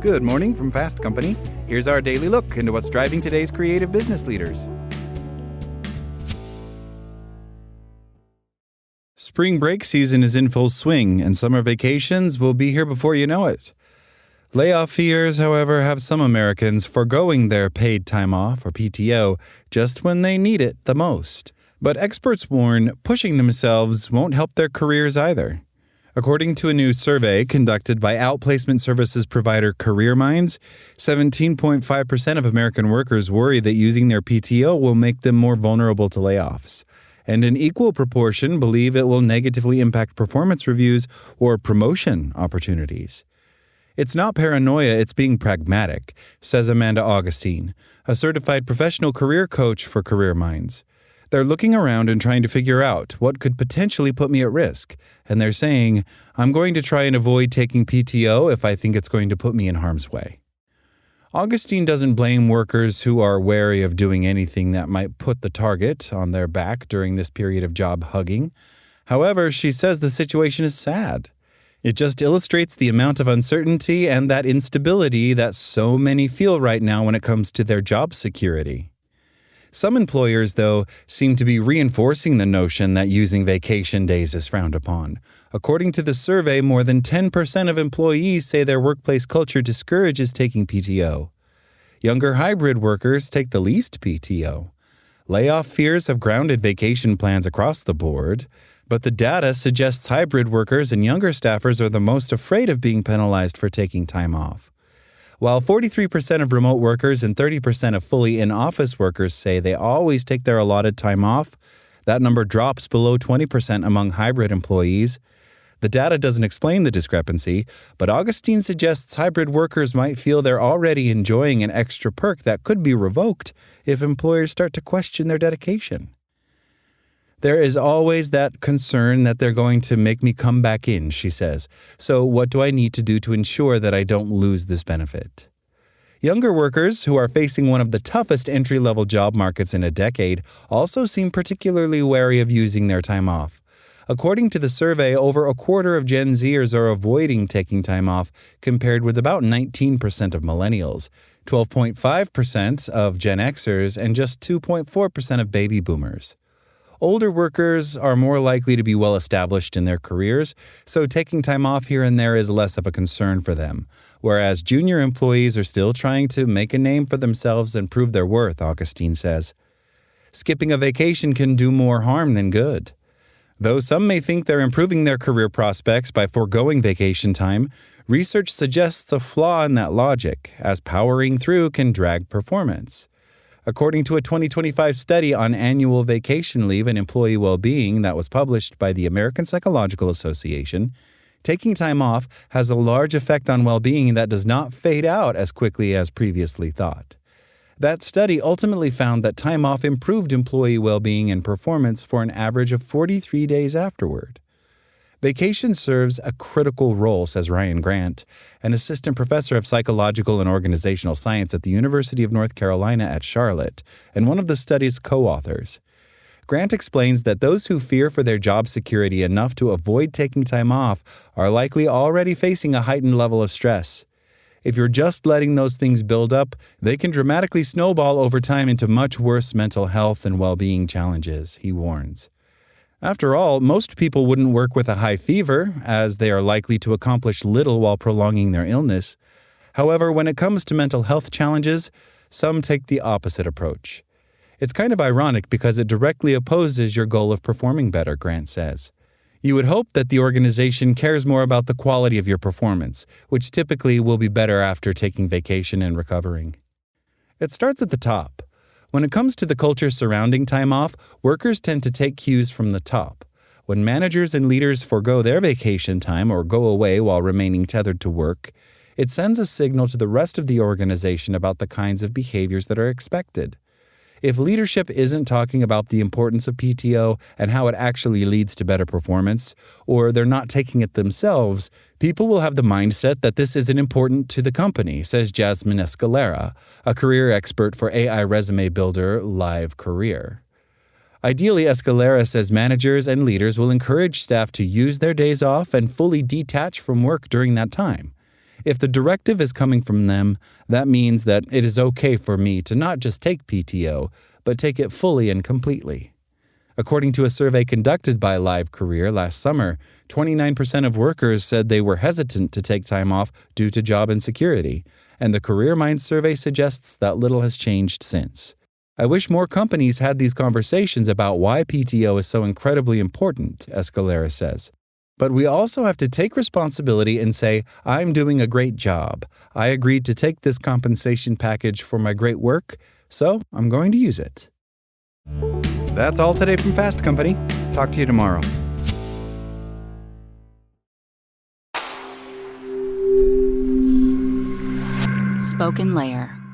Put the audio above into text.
Good morning from Fast Company. Here's our daily look into what's driving today's creative business leaders. Spring break season is in full swing, and summer vacations will be here before you know it. Layoff fears, however, have some Americans foregoing their paid time off, or PTO, just when they need it the most. But experts warn pushing themselves won't help their careers either. According to a new survey conducted by outplacement services provider CareerMinds, 17.5% of American workers worry that using their PTO will make them more vulnerable to layoffs, and an equal proportion believe it will negatively impact performance reviews or promotion opportunities. It's not paranoia, it's being pragmatic, says Amanda Augustine, a certified professional career coach for CareerMinds. They're looking around and trying to figure out what could potentially put me at risk, and they're saying, I'm going to try and avoid taking PTO if I think it's going to put me in harm's way. Augustine doesn't blame workers who are wary of doing anything that might put the target on their back during this period of job hugging. However, she says the situation is sad. It just illustrates the amount of uncertainty and that instability that so many feel right now when it comes to their job security. Some employers, though, seem to be reinforcing the notion that using vacation days is frowned upon. According to the survey, more than 10% of employees say their workplace culture discourages taking PTO. Younger hybrid workers take the least PTO. Layoff fears have grounded vacation plans across the board, but the data suggests hybrid workers and younger staffers are the most afraid of being penalized for taking time off. While 43% of remote workers and 30% of fully in-office workers say they always take their allotted time off, that number drops below 20% among hybrid employees. The data doesn't explain the discrepancy, but Augustine suggests hybrid workers might feel they're already enjoying an extra perk that could be revoked if employers start to question their dedication. There is always that concern that they're going to make me come back in, she says. So what do I need to do to ensure that I don't lose this benefit? Younger workers, who are facing one of the toughest entry-level job markets in a decade, also seem particularly wary of using their time off. According to the survey, over a quarter of Gen Zers are avoiding taking time off, compared with about 19% of millennials, 12.5% of Gen Xers, and just 2.4% of baby boomers. Older workers are more likely to be well established in their careers, so taking time off here and there is less of a concern for them, whereas junior employees are still trying to make a name for themselves and prove their worth, Augustine says. Skipping a vacation can do more harm than good. Though some may think they're improving their career prospects by foregoing vacation time, research suggests a flaw in that logic, as powering through can drag performance. According to a 2025 study on annual vacation leave and employee well-being that was published by the American Psychological Association, taking time off has a large effect on well-being that does not fade out as quickly as previously thought. That study ultimately found that time off improved employee well-being and performance for an average of 43 days afterward. Vacation serves a critical role, says Ryan Grant, an assistant professor of psychological and organizational science at the University of North Carolina at Charlotte, and one of the study's co-authors. Grant explains that those who fear for their job security enough to avoid taking time off are likely already facing a heightened level of stress. If you're just letting those things build up, they can dramatically snowball over time into much worse mental health and well-being challenges, he warns. After all, most people wouldn't work with a high fever, as they are likely to accomplish little while prolonging their illness. However, when it comes to mental health challenges, some take the opposite approach. It's kind of ironic because it directly opposes your goal of performing better, Grant says. You would hope that the organization cares more about the quality of your performance, which typically will be better after taking vacation and recovering. It starts at the top. When it comes to the culture surrounding time off, workers tend to take cues from the top. When managers and leaders forego their vacation time or go away while remaining tethered to work, it sends a signal to the rest of the organization about the kinds of behaviors that are expected. If leadership isn't talking about the importance of PTO and how it actually leads to better performance, or they're not taking it themselves, people will have the mindset that this isn't important to the company, says Jasmine Escalera, a career expert for AI resume builder Live Career. Ideally, Escalera says managers and leaders will encourage staff to use their days off and fully detach from work during that time. If the directive is coming from them, that means that it is okay for me to not just take PTO, but take it fully and completely. According to a survey conducted by Live Career last summer, 29% of workers said they were hesitant to take time off due to job insecurity, and the Career Minds survey suggests that little has changed since. I wish more companies had these conversations about why PTO is so incredibly important, Escalera says. But we also have to take responsibility and say, I'm doing a great job. I agreed to take this compensation package for my great work, so I'm going to use it. That's all today from Fast Company. Talk to you tomorrow. Spoken Layer.